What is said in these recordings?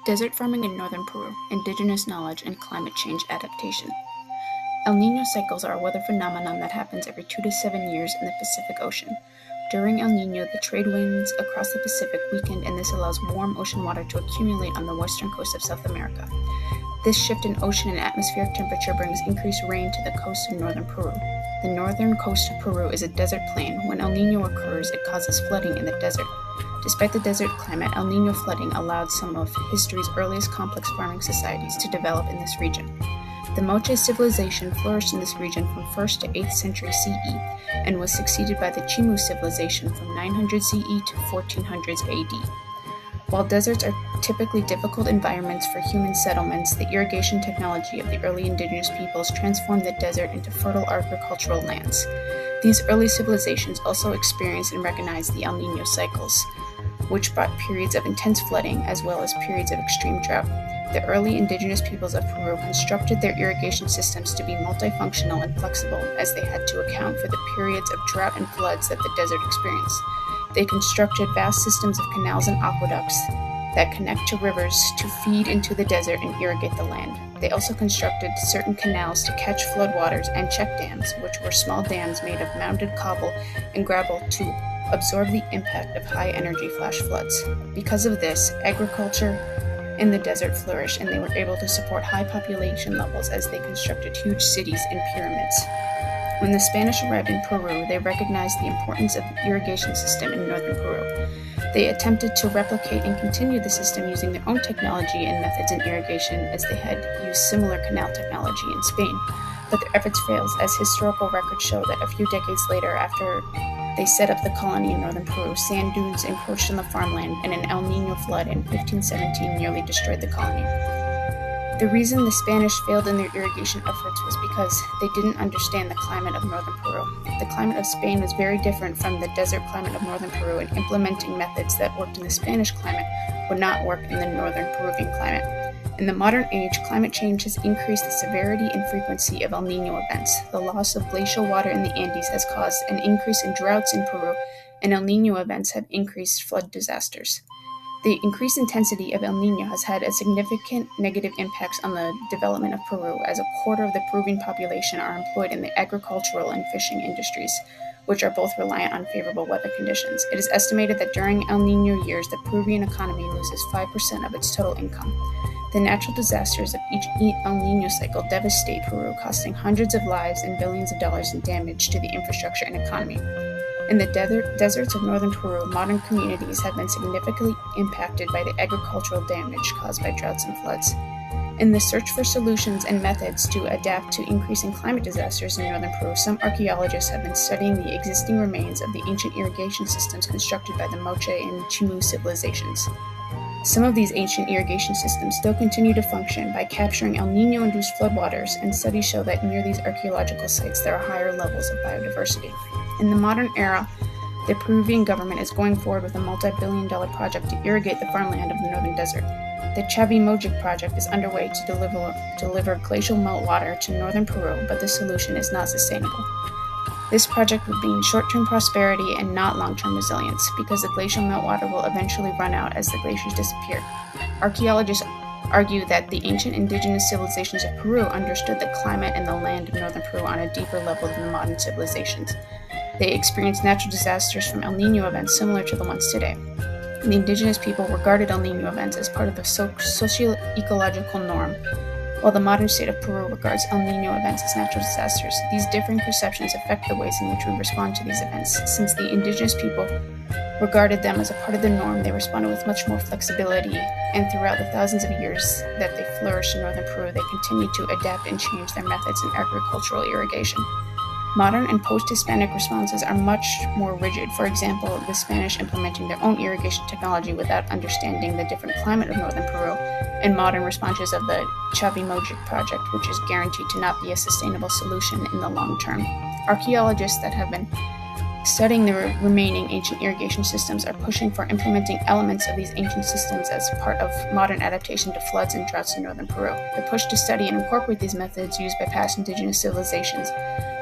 Desert farming in northern Peru, indigenous knowledge, and climate change adaptation. El Niño cycles are a weather phenomenon that happens every 2 to 7 years in the Pacific Ocean. During El Niño, the trade winds across the Pacific weaken, and this allows warm ocean water to accumulate on the western coast of South America. This shift in ocean and atmospheric temperature brings increased rain to the coast of northern Peru. The northern coast of Peru is a desert plain. When El Niño occurs, it causes flooding in the desert. Despite the desert climate, El Niño flooding allowed some of history's earliest complex farming societies to develop in this region. The Moche civilization flourished in this region from 1st to 8th century CE and was succeeded by the Chimu civilization from 900 CE to 1400s AD. While deserts are typically difficult environments for human settlements, the irrigation technology of the early indigenous peoples transformed the desert into fertile agricultural lands. These early civilizations also experienced and recognized the El Niño cycles, which brought periods of intense flooding as well as periods of extreme drought. The early indigenous peoples of Peru constructed their irrigation systems to be multifunctional and flexible, as they had to account for the periods of drought and floods that the desert experienced. They constructed vast systems of canals and aqueducts that connect to rivers to feed into the desert and irrigate the land. They also constructed certain canals to catch floodwaters and check dams, which were small dams made of mounded cobble and gravel to absorb the impact of high-energy flash floods. Because of this, agriculture in the desert flourished, and they were able to support high population levels as they constructed huge cities and pyramids. When the Spanish arrived in Peru, they recognized the importance of the irrigation system in northern Peru. They attempted to replicate and continue the system using their own technology and methods in irrigation, as they had used similar canal technology in Spain. But their efforts failed, as historical records show that a few decades later, after they set up the colony in northern Peru, sand dunes encroached on the farmland, and an El Niño flood in 1517 nearly destroyed the colony. The reason the Spanish failed in their irrigation efforts was because they didn't understand the climate of northern Peru. The climate of Spain was very different from the desert climate of northern Peru, and implementing methods that worked in the Spanish climate would not work in the northern Peruvian climate. In the modern age, climate change has increased the severity and frequency of El Niño events. The loss of glacial water in the Andes has caused an increase in droughts in Peru, and El Niño events have increased flood disasters. The increased intensity of El Niño has had a significant negative impacts on the development of Peru, as a quarter of the Peruvian population are employed in the agricultural and fishing industries, which are both reliant on favorable weather conditions. It is estimated that during El Niño years, the Peruvian economy loses 5% of its total income. The natural disasters of each El Niño cycle devastate Peru, costing hundreds of lives and billions of dollars in damage to the infrastructure and economy. In the deserts of northern Peru, modern communities have been significantly impacted by the agricultural damage caused by droughts and floods. In the search for solutions and methods to adapt to increasing climate disasters in northern Peru, some archaeologists have been studying the existing remains of the ancient irrigation systems constructed by the Moche and Chimu civilizations. Some of these ancient irrigation systems still continue to function by capturing El Niño-induced floodwaters, and studies show that near these archaeological sites there are higher levels of biodiversity. In the modern era, the Peruvian government is going forward with a multi-billion-dollar project to irrigate the farmland of the northern desert. The Chavimochic project is underway to deliver glacial meltwater to northern Peru, but the solution is not sustainable. This project would mean short-term prosperity and not long-term resilience, because the glacial meltwater will eventually run out as the glaciers disappear. Archaeologists argue that the ancient indigenous civilizations of Peru understood the climate and the land of northern Peru on a deeper level than the modern civilizations. They experienced natural disasters from El Niño events similar to the ones today. The indigenous people regarded El Niño events as part of the socio-ecological norm, while the modern state of Peru regards El Niño events as natural disasters. These differing perceptions affect the ways in which we respond to these events. Since the indigenous people regarded them as a part of the norm, they responded with much more flexibility, and throughout the thousands of years that they flourished in northern Peru, they continued to adapt and change their methods in agricultural irrigation. Modern and post-Hispanic responses are much more rigid. For example, the Spanish implementing their own irrigation technology without understanding the different climate of northern Peru, and modern responses of the Chavimochic project, which is guaranteed to not be a sustainable solution in the long term. Archaeologists that have been studying the remaining ancient irrigation systems are pushing for implementing elements of these ancient systems as part of modern adaptation to floods and droughts in northern Peru. The push to study and incorporate these methods used by past indigenous civilizations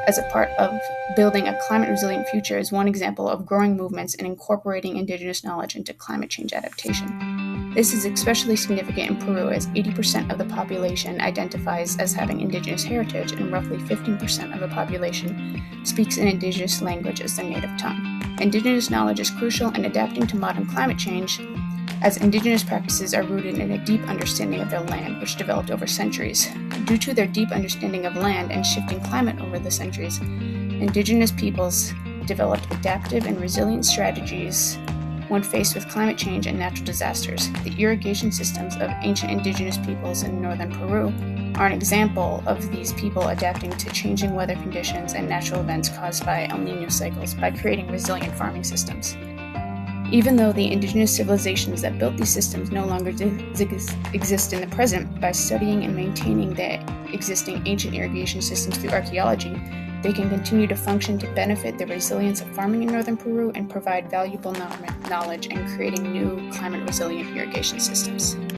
as a part of building a climate-resilient future is one example of growing movements in incorporating indigenous knowledge into climate change adaptation. This is especially significant in Peru, as 80% of the population identifies as having indigenous heritage and roughly 15% of the population speaks an indigenous language as their native tongue. Indigenous knowledge is crucial in adapting to modern climate change, as indigenous practices are rooted in a deep understanding of their land, which developed over centuries. Due to their deep understanding of land and shifting climate over the centuries, indigenous peoples developed adaptive and resilient strategies when faced with climate change and natural disasters. The irrigation systems of ancient indigenous peoples in northern Peru are an example of these people adapting to changing weather conditions and natural events caused by El Niño cycles by creating resilient farming systems. Even though the indigenous civilizations that built these systems no longer exist in the present, by studying and maintaining the existing ancient irrigation systems through archaeology, they can continue to function to benefit the resilience of farming in northern Peru and provide valuable knowledge in creating new climate-resilient irrigation systems.